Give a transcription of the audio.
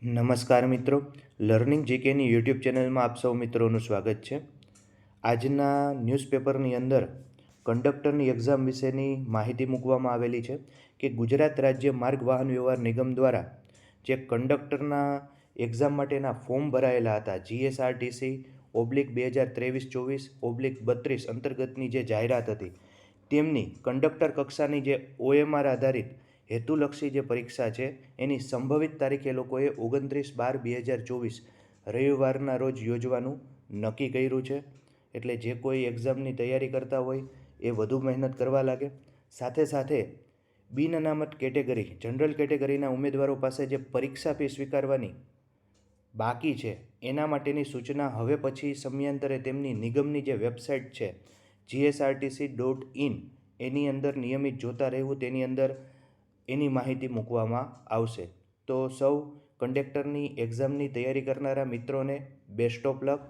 નમસ્કાર મિત્રો, learning જીકેની YouTube ચેનલમાં આપ સૌ મિત્રોનું સ્વાગત છે. આજના ન્યૂઝપેપરની અંદર કંડક્ટરની એક્ઝામ વિશેની માહિતી મૂકવામાં આવેલી છે કે ગુજરાત રાજ્ય માર્ગ વાહન વ્યવહાર નિગમ દ્વારા જે કંડક્ટરના એક્ઝામ માટેના ફોર્મ ભરાયેલા હતા GSRTC/2023-24/32 અંતર્ગતની જે જાહેરાત હતી તેમની કંડક્ટર કક્ષાની જે OMR આધારિત હેતુલક્ષી જે પરીક્ષા છે એની સંભવિત તારીખ એ લોકોએ 29/12/2024 રવિવારના રોજ યોજવાનું નક્કી કર્યું છે. એટલે જે કોઈ એક્ઝામની તૈયારી કરતા હોય એ વધુ મહેનત કરવા લાગે. સાથે સાથે બિન અનામત કેટેગરી જનરલ કેટેગરીના ઉમેદવારો પાસે જે પરીક્ષા ફી સ્વીકારવાની બાકી છે એના માટેની સૂચના હવે પછી સમયાંતરે તેમની નિગમની જે વેબસાઇટ છે GSRTC.in એની અંદર નિયમિત જોતા રહેવું, તેની અંદર એની માહિતી મૂકવામાં આવશે. તો સૌ કંડક્ટરની એક્ઝામની તૈયારી કરનારા મિત્રોને બેસ્ટ ઓફ લક.